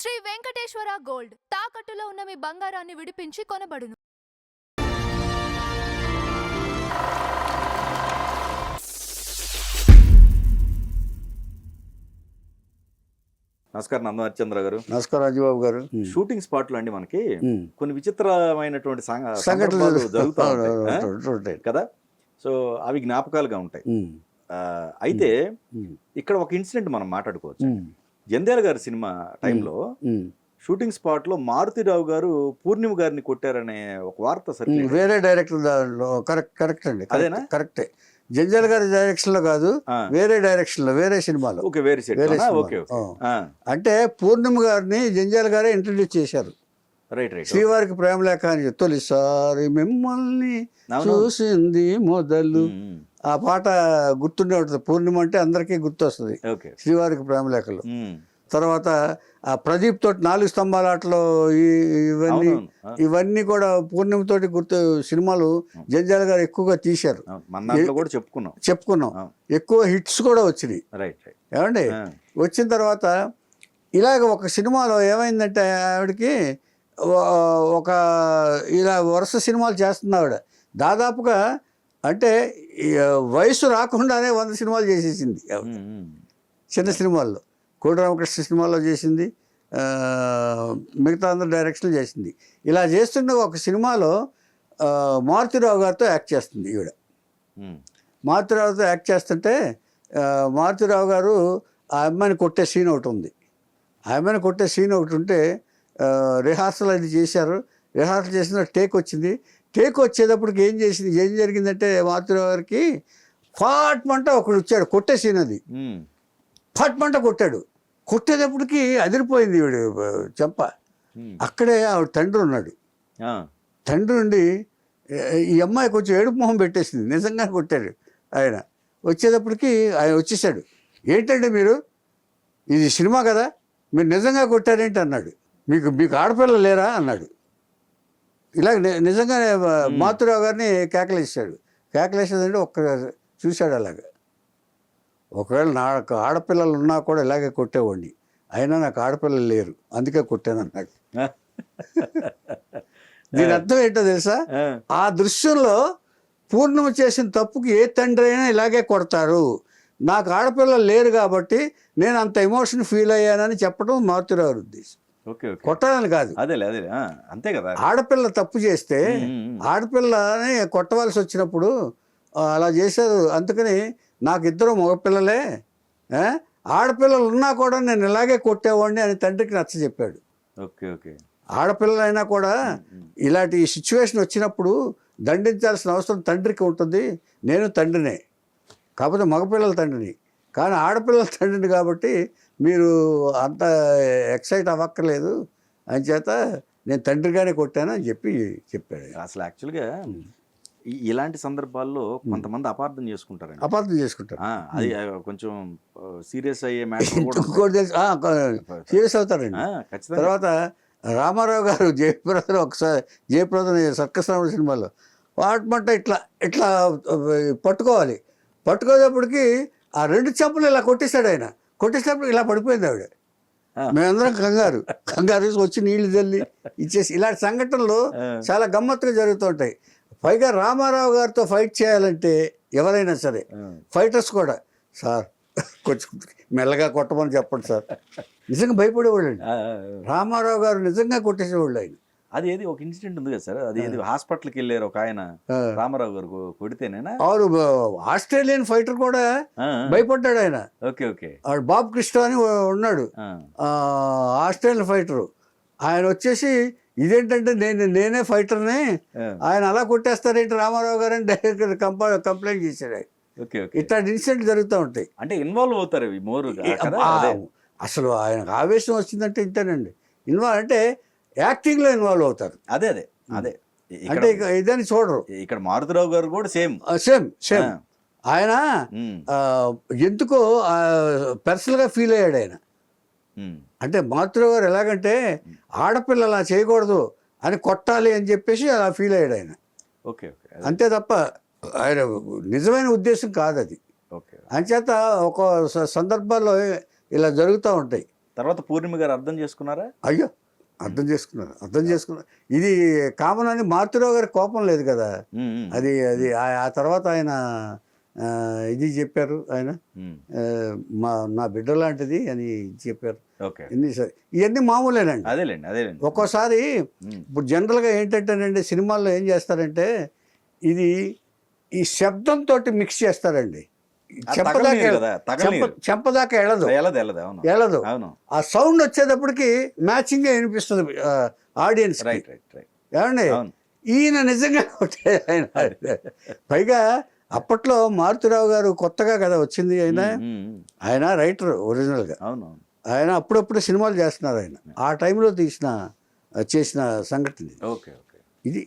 Shri Venkateswara gold తాకట్టులో ఉన్న మీ బంగారాన్ని విడిపించి కొనబడును. నమస్కారం నందమర్చంద్ర గారు. నమస్కారం రాజబాబు గారు. షూటింగ్ స్పాట్లు అండి మనకి కొన్ని విచిత్రమైనటువంటి సంఘటనలు జరుగుతూ ఉంటాయి కదా, సో అవి జ్ఞాపకాలుగా ఉంటాయి. అయితే ఇక్కడ ఒక ఇన్సిడెంట్ మనం మాట్లాడుకోవచ్చు. జంధ్యాల గారి సినిమా టైంలో షూటింగ్ స్పాట్ లో మారుతిరావు గారు పూర్ణిమ గారిని కొట్టారనే ఒక వార్త సరే వేరే డైరెక్టర్ కరెక్ట్ అండి, అదేనా? కరెక్టే. జంధ్యాల గారి డైరెక్షన్ లో కాదు, వేరే డైరెక్షన్ లో, వేరే సినిమాలో. అంటే పూర్ణిమ గారిని జంధ్యాల గారే ఇంట్రడ్యూస్ చేశారు. శ్రీవారికి ప్రేమలేఖ అని తొలిసారి మిమ్మల్ని చూసింది మొదలు, ఆ పాట గుర్తుండే ఉంటుంది. పూర్ణిమ అంటే అందరికీ గుర్తొస్తుంది శ్రీవారికి ప్రేమలేఖలు. తర్వాత ఆ ప్రదీప్ తోటి 4 స్తంభాల ఆటలో ఇవన్నీ కూడా పూర్ణిమ తోటి గుర్తు సినిమాలు జంధ్యాల గారు ఎక్కువగా తీశారు. చెప్పుకున్నాం ఎక్కువ హిట్స్ కూడా వచ్చినాయి. ఏమండి, వచ్చిన తర్వాత ఇలాగ ఒక సినిమాలో ఏమైందంటే ఆవిడకి ఒక ఇలా వరుస సినిమాలు చేస్తుంది ఆవిడ. దాదాపుగా అంటే వయసు రాకుండానే 100 సినిమాలు చేసేసింది చిన్న సినిమాల్లో. కోటి రామకృష్ణ సినిమాలో చేసింది, మిగతా అందరు డైరెక్షన్లు చేసింది. ఇలా చేస్తున్న ఒక సినిమాలో మారుతిరావు గారితో యాక్ట్ చేస్తుంది ఈవిడ. మారుతిరావుతో యాక్ట్ చేస్తుంటే మారుతిరావు గారు ఆ అమ్మాయిని కొట్టే సీన్ ఒకటి ఉంది. ఆ అమ్మాయిని కొట్టే సీన్ ఒకటి ఉంటే రిహార్సల్ అది చేశారు. రిహార్సల్ చేసిన టేక్ వచ్చింది. టేక్ వచ్చేటప్పటికి ఏం జరిగిందంటే మారుతిరావు గారికి ఫాట్మంట ఒకడు వచ్చాడు. కొట్టే సీన్ అది, ఫాట్మంట కొట్టాడు. కొట్టేటప్పటికి అదిరిపోయింది ఈవిడ చెంప. అక్కడే ఆవిడ తండ్రి ఉన్నాడు. తండ్రి నుండి ఈ అమ్మాయి కొంచెం ఏడుపు మొహం పెట్టేసింది. నిజంగా కొట్టాడు ఆయన. వచ్చేటప్పటికి ఆయన వచ్చేసాడు. ఏంటంటే మీరు, ఇది సినిమా కదా, మీరు నిజంగా కొట్టారేంటి అన్నాడు. మీకు ఆడపిల్ల లేరా అన్నాడు. ఇలా నిజంగానే మారుతిరావు గారిని కేకలేసాడు. కేకలేసేదంటే ఒక్క చూశాడు అలాగా. ఒకవేళ నాకు ఆడపిల్లలు ఉన్నా కూడా ఇలాగే కొట్టేవాడిని, అయినా నాకు ఆడపిల్లలు లేరు, అందుకే కొట్టాను అన్నాడు. దీని అర్థం ఏంటో తెలుసా? ఆ దృశ్యంలో పూర్ణిమ చేసిన తప్పుకి ఏ తండ్రి అయినా ఇలాగే కొడతారు, నాకు ఆడపిల్లలు లేరు కాబట్టి నేను అంత ఎమోషన్ ఫీల్ అయ్యానని చెప్పడం మారుతిరావు ఉద్దేశం. కొట్టాలని కాదు, అంతే కదా. ఆడపిల్ల తప్పు చేస్తే ఆడపిల్లని కొట్టవలసి వచ్చినప్పుడు అలా చేశారు. అందుకని నాకు 2 మగపిల్లలే, ఆడపిల్లలు ఉన్నా కూడా నేను ఇలాగే కొట్టేవాడిని అని తండ్రికి నచ్చ చెప్పాడు. ఆడపిల్లలైనా కూడా ఇలాంటి సిచ్యువేషన్ వచ్చినప్పుడు దండించాల్సిన అవసరం తండ్రికి ఉంటుంది. నేను తండ్రినే, కాకపోతే మగపిల్లల తండ్రిని, కానీ ఆడపిల్లల తండ్రిని కాబట్టి మీరు అంత ఎక్సైట్ అవ్వక్కర్లేదు అని చేత నేను తండ్రిగానే కొట్టాను అని చెప్పాడు. అసలు యాక్చువల్గా ఇలాంటి సందర్భాల్లో కొంతమంది అపార్థం చేసుకుంటారు. అది కొంచెం సీరియస్ అయ్యే మ్యాటర్, సీరియస్ అవుతారండి. తర్వాత రామారావు గారు జయప్రద సర్కస్ రాముడు సినిమాలో వాటమంట ఇట్లా పట్టుకోవాలి. పట్టుకోసేపటికి ఆ 2 చెంపలు ఇలా కొట్టేశాడు ఆయన. కొట్టేసేటప్పుడు ఇలా పడిపోయింది ఆవిడ. మేమందరం కంగారు వచ్చి నీళ్లు చల్లి ఇచ్చేసి, ఇలాంటి సంఘటనలు చాలా గమ్మత్తుగా జరుగుతూ ఉంటాయి. పైగా రామారావు గారితో ఫైట్ చేయాలంటే ఎవరైనా సరే, ఫైటర్స్ కూడా, సార్ కొంచెం మెల్లగా కొట్టమని చెప్పండి సార్, నిజంగా భయపడేవాళ్ళు అండి. రామారావు గారు నిజంగా కొట్టేసేవాళ్ళు ఆయన. అది ఏది ఒక ఇన్సిడెంట్ ఉంది కదా సార్, అది ఏది హాస్పిటల్కి వెళ్ళారు ఒక ఆయన, రామారావు గారు కొడితేనేనా? అవును, ఆస్ట్రేలియన్ ఫైటర్ కూడా భయపడ్డాడు ఆయన. బాబ్ క్రిస్టో అని ఉన్నాడు, ఆస్ట్రేలియన్ ఫైటరు. ఆయన వచ్చేసి ఇదేంటంటే నేనే ఫైటర్ని, ఆయన అలా కొట్టేస్తారేంటి రామారావు గారు అని డైరెక్ట్ కంప్లైంట్ చేశాడు ఆయన. ఇట్లాంటి ఇన్సిడెంట్ జరుగుతూ ఉంటాయి. అంటే ఇన్వాల్వ్ అవుతారు అసలు ఆయనకు ఆవేశం వచ్చిందంటే ఇంతేనండి. ఇన్వాల్వ్ అంటే యాక్టింగ్లో ఇన్వాల్వ్ అవుతారు. అదే అంటే ఇదని చూడరు. ఇక్కడ మారుతిరావు గారు కూడా సేమ్. ఆయన ఎందుకో పర్సనల్గా ఫీల్ అయ్యాడు ఆయన. అంటే మారుతిరావు గారు ఎలాగంటే ఆడపిల్ల అలా చేయకూడదు అని కొట్టాలి అని చెప్పేసి అలా ఫీల్ అయ్యాడు ఆయన. అంతే తప్ప ఆయన నిజమైన ఉద్దేశం కాదు అది. అంచేత ఒక సందర్భాల్లో ఇలా జరుగుతూ ఉంటాయి. తర్వాత పూర్ణిమ గారు అర్థం చేసుకున్నారా? అయ్యో అర్థం చేసుకున్నారు. ఇది కామన్ అని మారుతిరావు గారి కోపం లేదు కదా, అది అది ఆ తర్వాత ఆయన ఇది చెప్పారు, ఆయన నా బిడ్డ లాంటిది అని చెప్పారు. ఇవన్నీ మామూలేనండి. అదేలేండి. ఒక్కోసారి ఇప్పుడు జనరల్గా ఏంటంటేనండి, సినిమాల్లో ఏం చేస్తారంటే ఇది ఈ శబ్దంతో మిక్స్ చేస్తారండి. చెంపదాకా ఎళ్ళదు. ఆ సౌండ్ వచ్చేటప్పటికి మ్యాచింగ్ గా వినిపిస్తుంది ఆడియన్స్. ఏమండి ఈయన నిజంగా ఆయన పైగా అప్పట్లో మారుతిరావు గారు కొత్తగా కదా వచ్చింది, ఆయన రైటర్ ఒరిజినల్ గా. ఆయన అప్పుడప్పుడు సినిమాలు చేస్తున్నారు. ఆయన ఆ టైంలో చేసిన సంఘటన ఇది.